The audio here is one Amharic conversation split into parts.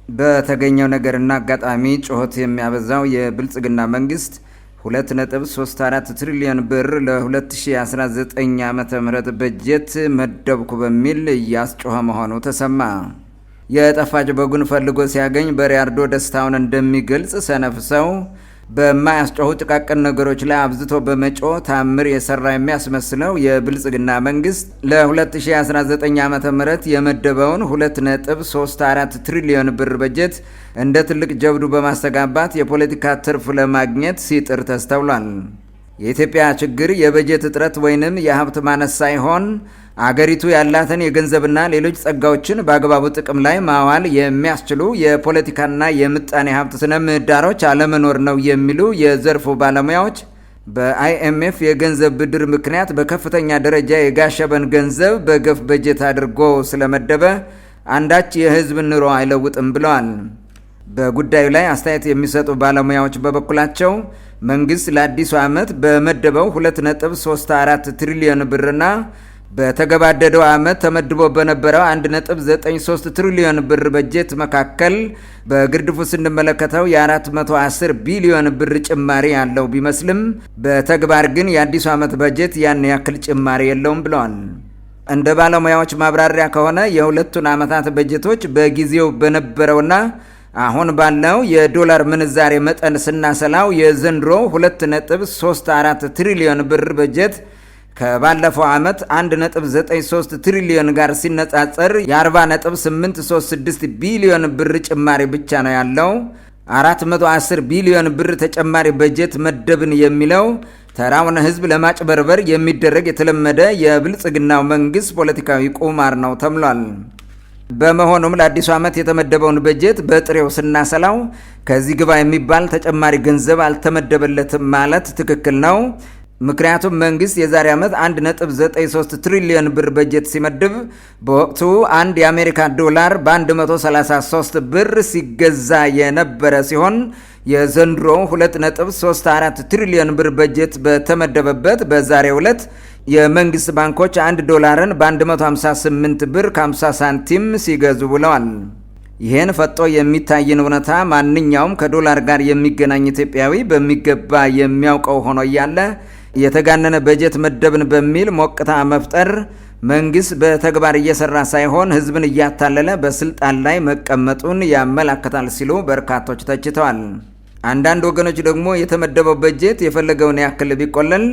በተገኘው ነገርና አጋጣሚ ጩኸት የሚያበዛው የብልጽግና መንግስት 2.34 ትሪሊዮን ብር ለ2019 ዓ.ም በጀት መደብኩ በሚል እያስጮኸ መሆኑ ተሰማ። የጠፋች በጉን ፈልጎ ሲያገኝ በሬ አርዶ ደስታውን እንደሚገልጽ ሰነፍ ሰው በማያስጮሁ ጥቃቅን ነገሮች ላይ አብዝቶ በመጮህ ታምር የሰራ የሚያስመስለው የብልጽግና መንግስት ለ2019 ዓ.ም የመደበውን 2.34 ትሪሊዮን ብር በጀት እንደ ትልቅ ጀብዱ በማስተጋባት የፖለቲካ ትርፍ ለማግኘት ሲጥር ተስተውሏል። የኢትዮጵያ ችግር የበጀት እጥረት ወይንም የሀብት ማነስ ሳይሆን አገሪቱ ያላትን የገንዘብና ሌሎች ጸጋዎችን በአግባቡ ጥቅም ላይ ማዋል የሚያስችሉ የፖለቲካና የምጣኔ ሀብት ስነ ምህዳሮች አለመኖር ነው የሚሉ የዘርፉ ባለሙያዎች በአይኤምኤፍ የገንዘብ ብድር ምክንያት በከፍተኛ ደረጃ የጋሸበን ገንዘብ በገፍ በጀት አድርጎ ስለመደበ አንዳች የህዝብ ኑሮ አይለውጥም ብለዋል። በጉዳዩ ላይ አስተያየት የሚሰጡ ባለሙያዎች በበኩላቸው መንግስት ለአዲሱ ዓመት በመደበው 2.34 ትሪሊዮን ብርና በተገባደደው ዓመት ተመድቦ በነበረው 1.93 ትሪሊዮን ብር በጀት መካከል በግርድፉ ስንመለከተው የ410 ቢሊዮን ብር ጭማሪ ያለው ቢመስልም በተግባር ግን የአዲሱ ዓመት በጀት ያን ያክል ጭማሪ የለውም ብለዋል። እንደ ባለሙያዎች ማብራሪያ ከሆነ የሁለቱን ዓመታት በጀቶች በጊዜው በነበረውና አሁን ባለው የዶላር ምንዛሬ መጠን ስናሰላው የዘንድሮ 2.34 ትሪሊዮን ብር በጀት ከባለፈው ዓመት 1.93 ትሪሊዮን ጋር ሲነጻጸር የ40.836 ቢሊዮን ብር ጭማሪ ብቻ ነው ያለው። 410 ቢሊዮን ብር ተጨማሪ በጀት መደብን የሚለው ተራውን ህዝብ ለማጭበርበር የሚደረግ የተለመደ የብልጽግናው መንግስት ፖለቲካዊ ቁማር ነው ተብሏል። በመሆኑም ለአዲሱ ዓመት የተመደበውን በጀት በጥሬው ስናሰላው ከዚህ ግባ የሚባል ተጨማሪ ገንዘብ አልተመደበለትም ማለት ትክክል ነው። ምክንያቱም መንግስት የዛሬ ዓመት 1.93 ትሪሊዮን ብር በጀት ሲመድብ በወቅቱ አንድ የአሜሪካ ዶላር በ133 ብር ሲገዛ የነበረ ሲሆን የዘንድሮ 2.34 ትሪሊዮን ብር በጀት በተመደበበት በዛሬው ዕለት የመንግስት ባንኮች 1 ዶላርን በ158 ብር ከ50 ሳንቲም ሲገዙ ብለዋል። ይህን ፈጦ የሚታይን እውነታ ማንኛውም ከዶላር ጋር የሚገናኝ ኢትዮጵያዊ በሚገባ የሚያውቀው ሆኖ እያለ የተጋነነ በጀት መደብን በሚል ሞቅታ መፍጠር መንግስት በተግባር እየሰራ ሳይሆን ህዝብን እያታለለ በስልጣን ላይ መቀመጡን ያመላክታል ሲሉ በርካቶች ተችተዋል። አንዳንድ ወገኖች ደግሞ የተመደበው በጀት የፈለገውን ያክል ቢቆለል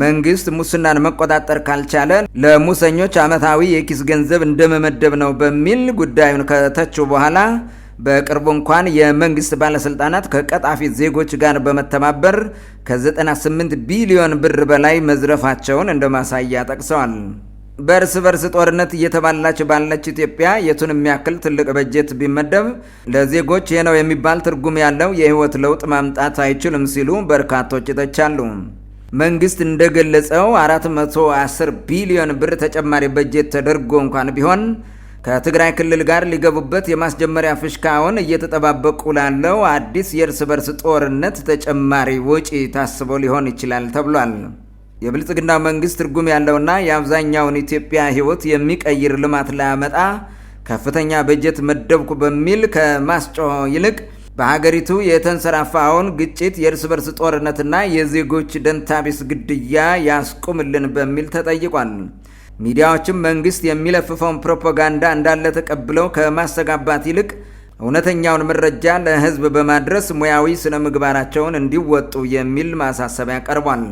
መንግስት ሙስናን መቆጣጠር ካልቻለ ለሙሰኞች ዓመታዊ የኪስ ገንዘብ እንደመመደብ ነው በሚል ጉዳዩን ከተቹ በኋላ በቅርቡ እንኳን የመንግስት ባለስልጣናት ከቀጣፊ ዜጎች ጋር በመተባበር ከ98 ቢሊዮን ብር በላይ መዝረፋቸውን እንደማሳያ ጠቅሰዋል። በእርስ በርስ ጦርነት እየተባላች ባለች ኢትዮጵያ የቱንም ያክል ትልቅ በጀት ቢመደብ ለዜጎች ይህ ነው የሚባል ትርጉም ያለው የህይወት ለውጥ ማምጣት አይችልም ሲሉ በርካቶች ይተቻሉ። መንግስት እንደገለጸው 410 ቢሊዮን ብር ተጨማሪ በጀት ተደርጎ እንኳን ቢሆን ከትግራይ ክልል ጋር ሊገቡበት የማስጀመሪያ ፍሽካውን እየተጠባበቁ ላለው አዲስ የእርስ በርስ ጦርነት ተጨማሪ ወጪ ታስቦ ሊሆን ይችላል ተብሏል። የብልጽግናው መንግስት ትርጉም ያለውና የአብዛኛውን ኢትዮጵያ ህይወት የሚቀይር ልማት ላያመጣ ከፍተኛ በጀት መደብኩ በሚል ከማስጮህ ይልቅ በሀገሪቱ የተንሰራፋውን ግጭት፣ የእርስ በርስ ጦርነትና የዜጎች ደንታቢስ ግድያ ያስቁምልን በሚል ተጠይቋል። ሚዲያዎችም መንግስት የሚለፍፈውን ፕሮፓጋንዳ እንዳለ ተቀብለው ከማስተጋባት ይልቅ እውነተኛውን መረጃ ለህዝብ በማድረስ ሙያዊ ስነ ምግባራቸውን እንዲወጡ የሚል ማሳሰቢያ ቀርቧል።